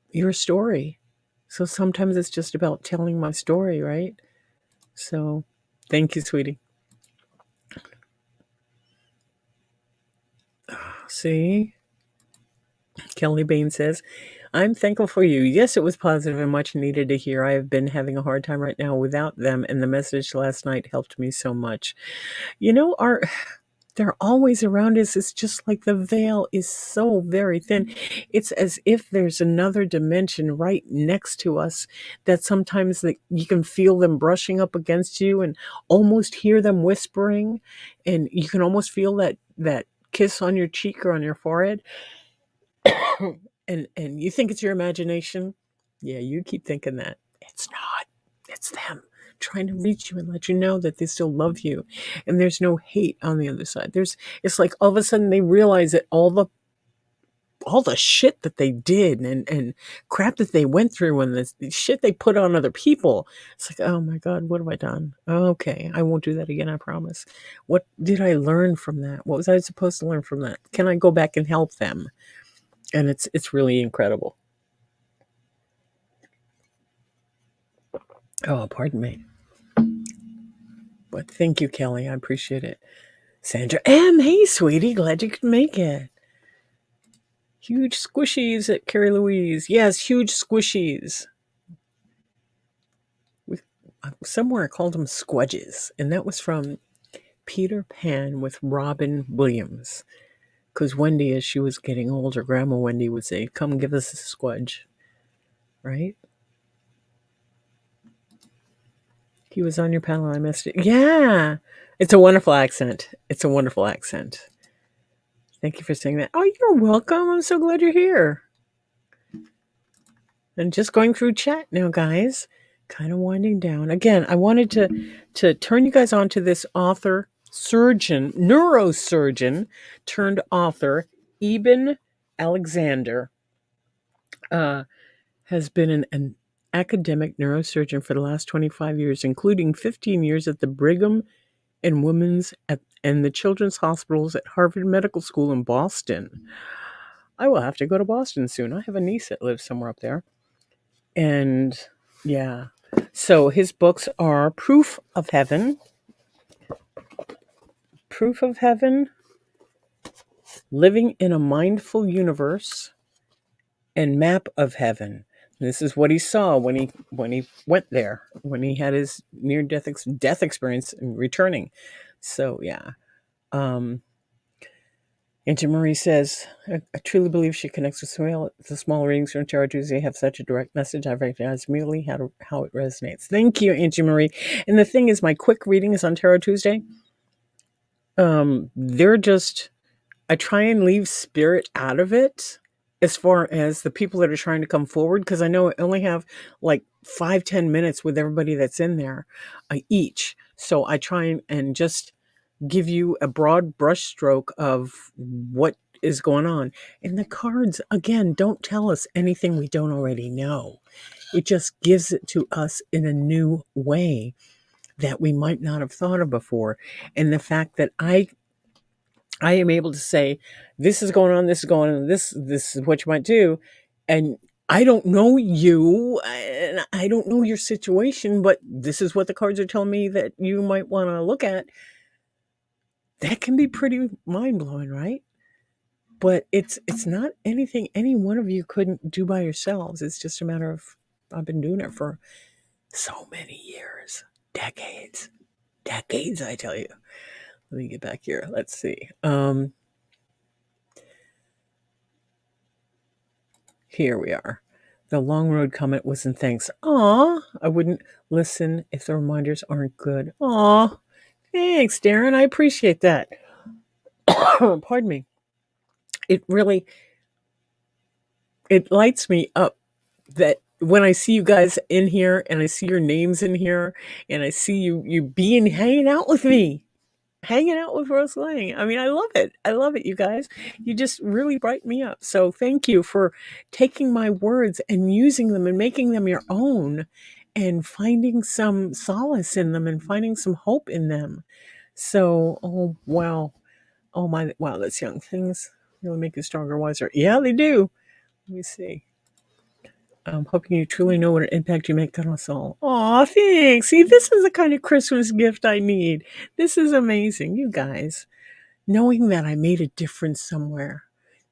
your story. So sometimes it's just about telling my story, right? So thank you, sweetie. See, Kelly Bain says, I'm thankful for you. Yes, it was positive and much needed to hear. I have been having a hard time right now without them, and the message last night helped me so much. They're always around us. It's just like the veil is so very thin. It's as if there's another dimension right next to us that sometimes you can feel them brushing up against you and almost hear them whispering, and you can almost feel that kiss on your cheek or on your forehead. and you think it's your imagination. Yeah, you keep thinking that. It's not. It's them trying to reach you and let you know that they still love you, and there's no hate on the other side. It's like all of a sudden they realize that all the shit that they did and crap that they went through and the shit they put on other people. It's like, oh my God, what have I done? Okay, I won't do that again, I promise. What did I learn from that? What was I supposed to learn from that? Can I go back and help them? And it's really incredible. Oh, pardon me. But thank you, Kelly. I appreciate it. Sandra M. Hey, sweetie. Glad you could make it. Huge squishies at Carrie Louise. Yes, huge squishies. Somewhere I called them squudges. And that was from Peter Pan with Robin Williams. Because Wendy, as she was getting older, Grandma Wendy would say, come give us a squudge. Right? He was on your panel. I missed it. Yeah. It's a wonderful accent. It's a wonderful accent. Thank you for saying that. Oh, you're welcome. I'm so glad you're here. And just going through chat now, guys. Kind of winding down. Again, I wanted to turn you guys on to this author, surgeon, neurosurgeon turned author, Eben Alexander. Has been an academic neurosurgeon for the last 25 years, including 15 years at the Brigham and Women's and the Children's Hospitals at Harvard Medical School in Boston. I will have to go to Boston soon. I have a niece that lives somewhere up there. And yeah. So his books are Proof of Heaven, Living in a Mindful Universe, and Map of Heaven. This is what he saw when he went there, when he had his near-death experience and returning. So yeah. Auntie Marie says, I truly believe she connects with the small readings from Tarot Tuesday have such a direct message. I recognize immediately how it resonates. Thank you, Auntie Marie. And the thing is, my quick readings on Tarot Tuesday, they're just, I try and leave spirit out of it as far as the people that are trying to come forward, because I know I only have like 5-10 minutes with everybody that's in there each. So I try and just give you a broad brushstroke of what is going on. And the cards, again, don't tell us anything we don't already know. It just gives it to us in a new way that we might not have thought of before. And the fact that I am able to say, this is going on, this is going on, this is what you might do. And I don't know you, and I don't know your situation, but this is what the cards are telling me that you might want to look at. That can be pretty mind-blowing, right? But it's not anything any one of you couldn't do by yourselves. It's just a matter of, I've been doing it for so many years, decades. decades, I tell you. Let me get back here. Let's see. Here we are. The long road comment was in thanks. Aw, I wouldn't listen if the reminders aren't good. Aw, thanks, Darren. I appreciate that. Pardon me. It really, it lights me up that when I see you guys in here and I see your names in here and I see you being hanging out with me, hanging out with Rose Lang. I mean, I love it. I love it, you guys. You just really brighten me up. So thank you for taking my words and using them and making them your own and finding some solace in them and finding some hope in them. So, oh wow. Oh my wow, that's young. Things really make you stronger, wiser. Yeah, they do. Let me see. I'm hoping you truly know what an impact you make on us all. Aw, thanks. See, this is the kind of Christmas gift I need. This is amazing, you guys. Knowing that I made a difference somewhere,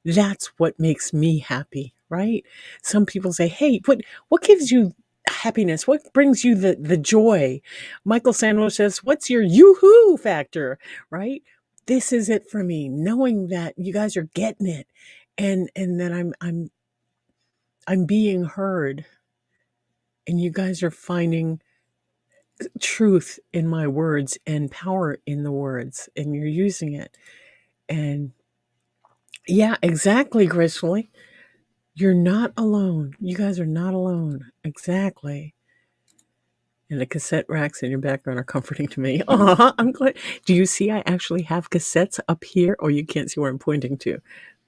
that's what makes me happy, right? Some people say, hey, what gives you happiness? What brings you the joy? Michael Sandler says, what's your yoo-hoo factor, right? This is it for me, knowing that you guys are getting it and that I'm being heard and you guys are finding truth in my words and power in the words and you're using it. And yeah, exactly, gracefully. You're not alone. You guys are not alone. Exactly. And the cassette racks in your background are comforting to me. Aw, I'm glad. Do you see I actually have cassettes up here? Or you can't see where I'm pointing to.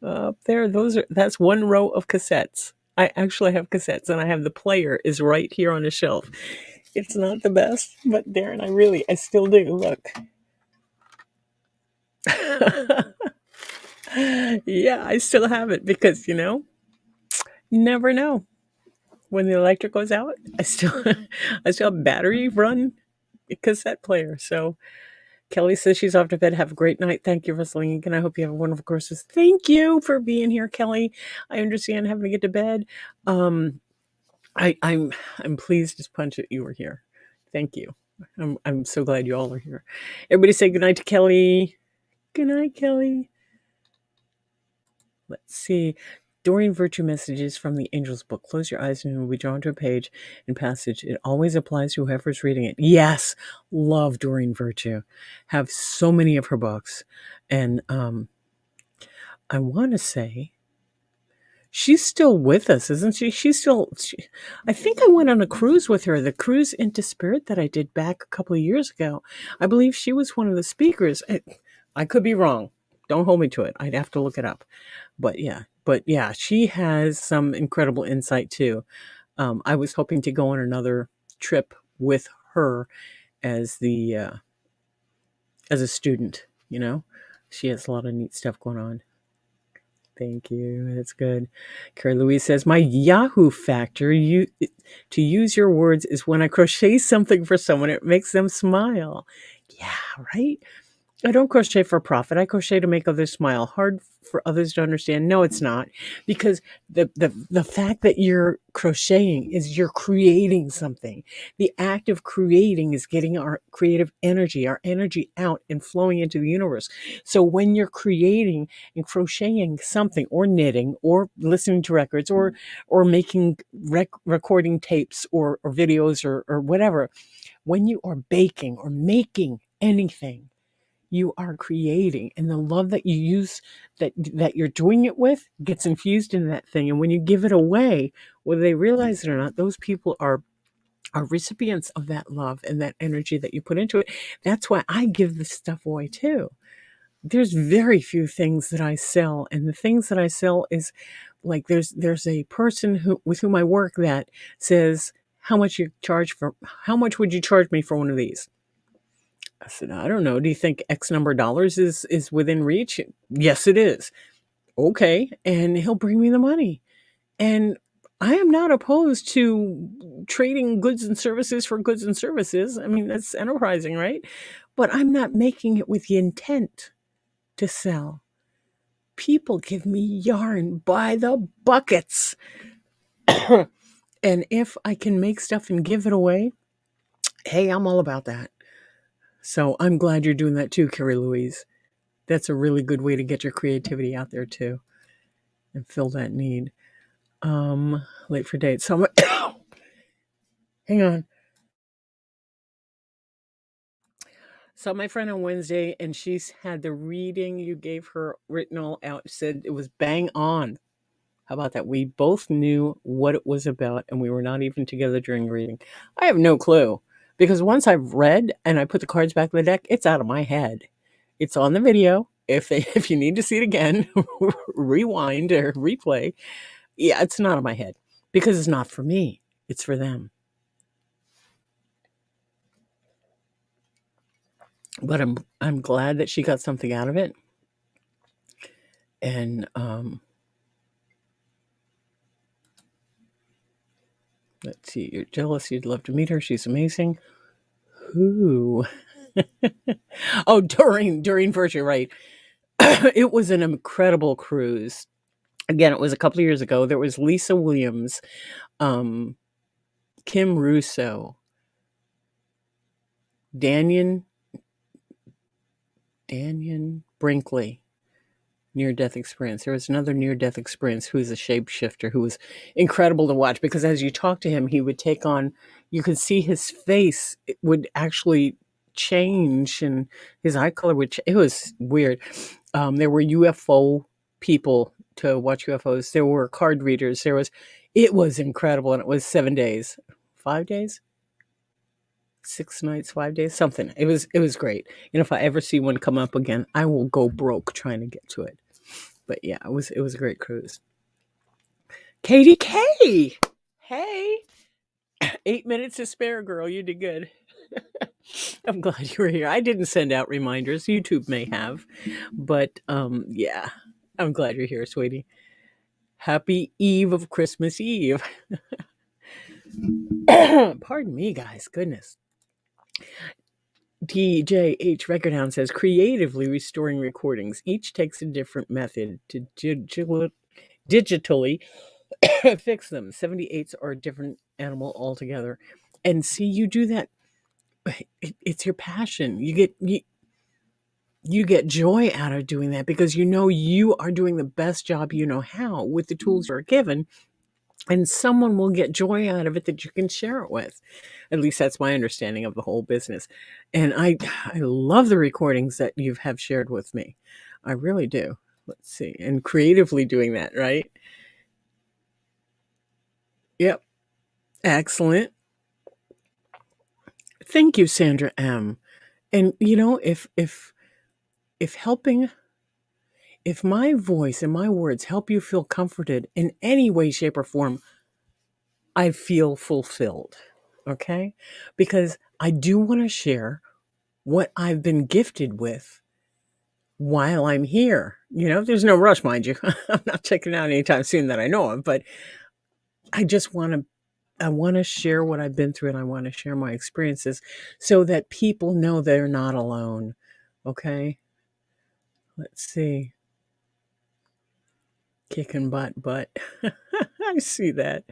Up there, that's one row of cassettes. I actually have cassettes and I have the player is right here on the shelf. It's not the best, but Darren, I still do. Look. Yeah, I still have it because, never know. When the electric goes out, I still have battery run cassette player. So Kelly says she's off to bed. Have a great night. Thank you, Rustling. And I hope you have a wonderful Christmas. Thank you for being here, Kelly. I understand having to get to bed. I'm pleased as punch that you were here. Thank you. I'm so glad you all are here. Everybody say goodnight to Kelly. Good night, Kelly. Let's see. Doreen Virtue Messages from the Angel's Book. Close your eyes and you'll be drawn to a page and passage. It always applies to whoever's reading it. Yes, love Doreen Virtue. Have so many of her books. And I want to say she's still with us, isn't she? I think I went on a cruise with her, the cruise into spirit that I did back a couple of years ago. I believe she was one of the speakers. I could be wrong. Don't hold me to it. I'd have to look it up. But yeah, she has some incredible insight too. I was hoping to go on another trip with her as as a student. She has a lot of neat stuff going on. Thank you. That's good. Carrie Louise says, my Yahoo factor, to use your words, is when I crochet something for someone, it makes them smile. Yeah, right? I don't crochet for profit. I crochet to make others smile. Hard for others to understand. No, it's not. Because the fact that you're crocheting is you're creating something. The act of creating is getting our creative energy, our energy out and flowing into the universe. So when you're creating and crocheting something or knitting or listening to records or making recording tapes or videos or whatever, when you are baking or making anything, you are creating, and the love that you use that you're doing it with gets infused in that thing. And when you give it away, whether they realize it or not, those people are recipients of that love and that energy that you put into it. That's why I give this stuff away too. There's very few things that I sell, and the things that I sell is like there's a person with whom I work that says, how much would you charge me for one of these? I said, I don't know. Do you think X number of dollars is within reach? Yes, it is. Okay. And he'll bring me the money. And I am not opposed to trading goods and services for goods and services. I mean, that's enterprising, right? But I'm not making it with the intent to sell. People give me yarn by the buckets. And if I can make stuff and give it away, hey, I'm all about that. So I'm glad you're doing that too, Carrie Louise. That's a really good way to get your creativity out there too and fill that need. Late for date. So hang on. Saw my friend on Wednesday and she's had the reading you gave her written all out. She said it was bang on. How about that? We both knew what it was about and we were not even together during the reading. I have no clue because once I've read and I put the cards back in the deck, it's out of my head. It's on the video. If you need to see it again, rewind or replay. Yeah, it's not in my head because it's not for me. It's for them. But I'm glad that she got something out of it. And let's see, you're jealous. You'd love to meet her. She's amazing. Who? Oh, Doreen Virtue, right. It was an incredible cruise. Again, it was a couple of years ago. There was Lisa Williams, Kim Russo, Danyan Brinkley, near-death experience. There was another near-death experience who's a shapeshifter who was incredible to watch because as you talk to him, he would take on, you could see his face it would actually change and his eye color would it was weird. There were UFO people to watch UFOs. There were card readers. It was incredible. And it was 7 days, 5 days, 6 nights, 5 days, something. It was great. And if I ever see one come up again, I will go broke trying to get to it. But yeah, it was a great cruise. Katie K. Hey, 8 minutes to spare, girl. You did good. I'm glad you were here. I didn't send out reminders. YouTube may have, but yeah, I'm glad you're here, sweetie. Happy Eve of Christmas Eve. Pardon me, guys. Goodness. DJH Recordhound says creatively restoring recordings. Each takes a different method to digitally fix them. 78s are a different animal altogether. And see, you do that. It's your passion. You get joy out of doing that because you know you are doing the best job you know how with the tools you're given. And someone will get joy out of it that you can share it with. At least that's my understanding of the whole business. And I love the recordings that you have shared with me. I really do. Let's see. And creatively doing that, right? Yep. Excellent. Thank you, Sandra M. And you know, if helping, if my voice and my words help you feel comforted in any way, shape, or form, I feel fulfilled. Okay? Because I do want to share what I've been gifted with while I'm here. You know, there's no rush, mind you. I'm not checking out anytime soon that I know of, but I just I want to share what I've been through and I want to share my experiences so that people know they're not alone. Okay? Let's see. Kicking butt. I see that.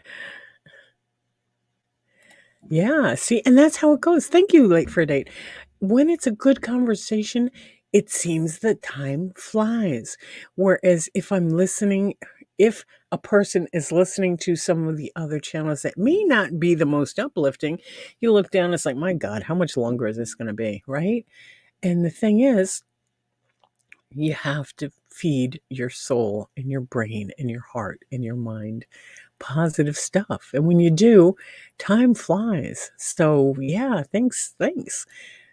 Yeah, see, and that's how it goes. Thank you, Late for a Date. When it's a good conversation, it seems that time flies. Whereas if a person is listening to some of the other channels that may not be the most uplifting, you look down, it's like, my God, how much longer is this going to be? Right. And the thing is, you have to feed your soul and your brain and your heart and your mind positive stuff. And when you do, time flies. So yeah, thanks.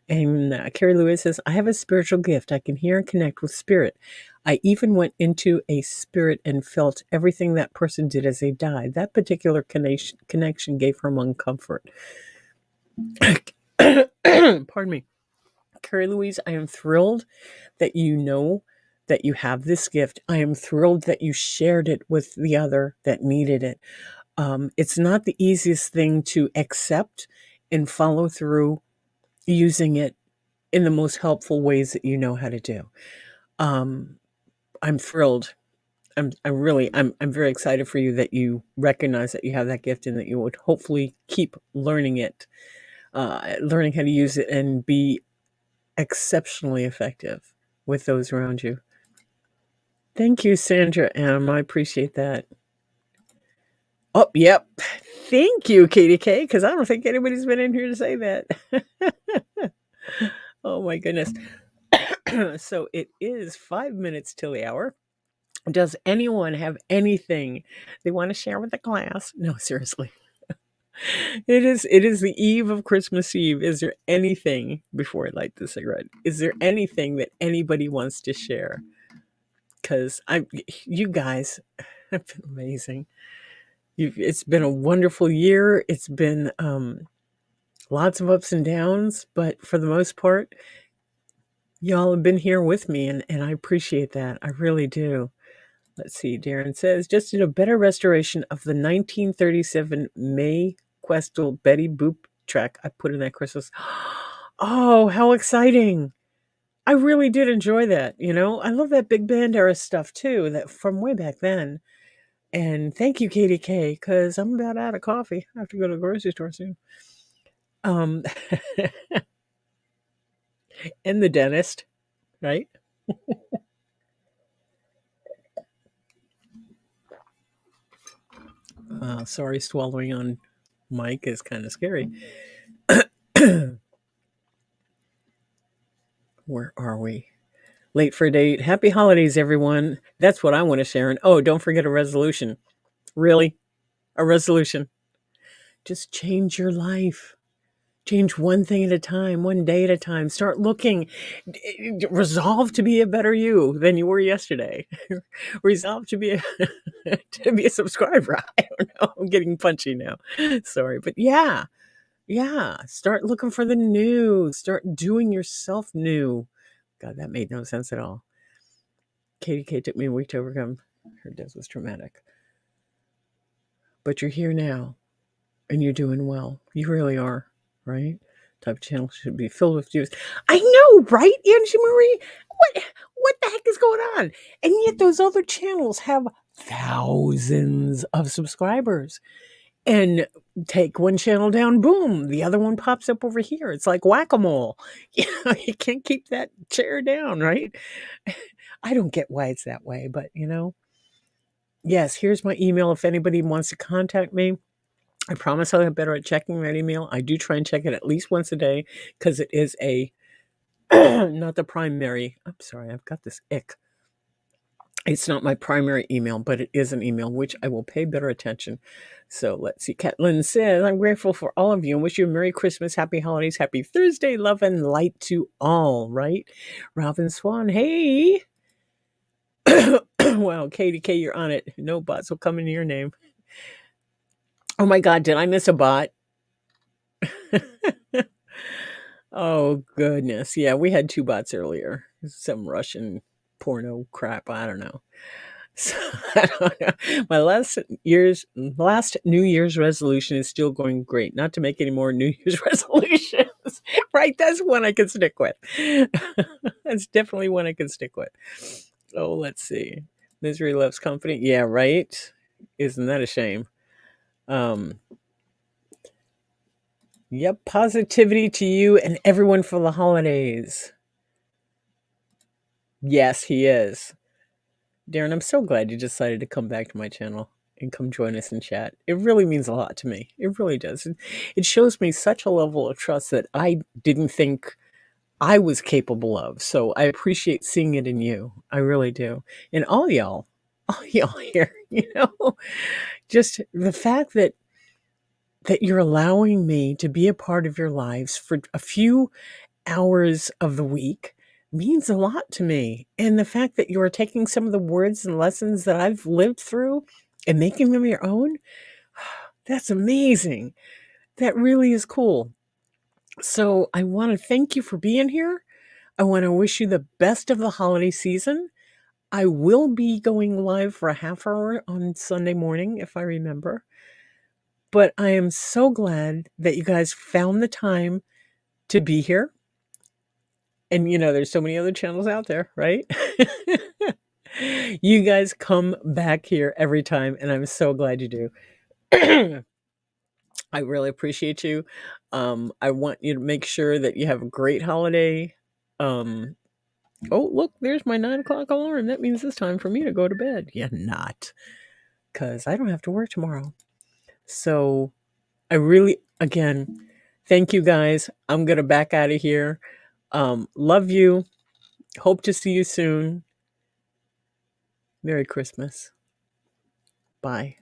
And Carrie Lewis says, I have a spiritual gift. I can hear and connect with spirit. I even went into a spirit and felt everything that person did as they died. That particular connection gave her one comfort. Pardon me. Carrie Louise, I am thrilled that you know that you have this gift. I am thrilled that you shared it with the other that needed it. It's not the easiest thing to accept and follow through using it in the most helpful ways that you know how to do. I'm thrilled. I'm very excited for you that you recognize that you have that gift and that you would hopefully keep learning it, learning how to use it and be exceptionally effective with those around you. Thank you, Sandra M. I appreciate that. Oh, yep. Thank you, Katie K, because I don't think anybody's been in here to say that. Oh, my goodness. So it is 5 minutes till the hour. Does anyone have anything they want to share with the class? No, seriously. It is the eve of Christmas Eve. Is there anything before I light the cigarette? Is there anything that anybody wants to share? Because you guys have been amazing. It's been a wonderful year. It's been lots of ups and downs, but for the most part, y'all have been here with me, and I appreciate that. I really do. Let's see. Darren says, just did a better restoration of the 1937 May Questel Betty Boop track I put in that Christmas. Oh, how exciting. I really did enjoy that. I love that big band era stuff too, that from way back then. And thank you, Katie K, because I'm about out of coffee. I have to go to the grocery store soon. Um, and the dentist, right? Sorry, swallowing on mic is kind of scary. Where are we? Late for a date. Happy holidays, everyone. That's what I want to share. And oh, don't forget a resolution. Really? A resolution. Just change your life. Change one thing at a time, one day at a time. Start looking. Resolve to be a better you than you were yesterday. Resolve to be a to be a subscriber. I don't know. I'm getting punchy now. Sorry, but yeah. Start looking for the new. Start doing yourself new. God, that made no sense at all. Katie K took me a week to overcome. Her death was traumatic. But you're here now, and you're doing well. You really are, right? Type of channel should be filled with views. I know, right, Angie Marie? What the heck is going on? And yet those other channels have thousands of subscribers. And take one channel down, boom, the other one pops up over here. It's like whack-a-mole. You can't keep that chair down, right? I don't get why it's that way, but yes, here's my email if anybody wants to contact me. I promise I'll get better at checking that email. I do try and check it at least once a day because it is not the primary. I'm sorry, I've got this ick. It's not my primary email, but it is an email which I will pay better attention. So let's see. Catlin says, I'm grateful for all of you and wish you a Merry Christmas, Happy Holidays, Happy Thursday, love and light to all, right? Robin Swan, hey. Wow, Katie K, you're on it. No bots will come in your name. Oh my God, did I miss a bot? Oh, goodness. Yeah, we had 2 bots earlier. Some Russian porno crap. I don't know. So, I don't know. My last New Year's resolution is still going great. Not to make any more New Year's resolutions. Right? That's one I can stick with. That's definitely one I can stick with. Oh, let's see. Misery loves company. Yeah, right? Isn't that a shame? Yep, positivity to you and everyone for the holidays. Yes, he is. Darren, I'm so glad you decided to come back to my channel and come join us in chat. It really means a lot to me. It really does. It shows me such a level of trust that I didn't think I was capable of. So I appreciate seeing it in you. I really do. And all y'all here, just the fact that you're allowing me to be a part of your lives for a few hours of the week means a lot to me. And the fact that you are taking some of the words and lessons that I've lived through and making them your own, that's amazing. That really is cool. So I want to thank you for being here. I want to wish you the best of the holiday season. I will be going live for a half hour on Sunday morning, if I remember. But I am so glad that you guys found the time to be here. And there's so many other channels out there, right? You guys come back here every time, and I'm so glad you do. I really appreciate you. I want you to make sure that you have a great holiday. Oh, look, there's my 9 o'clock alarm. That means it's time for me to go to bed. Yeah, not. Because I don't have to work tomorrow. So I really, again, thank you guys. I'm going to back out of here. Love you. Hope to see you soon. Merry Christmas. Bye.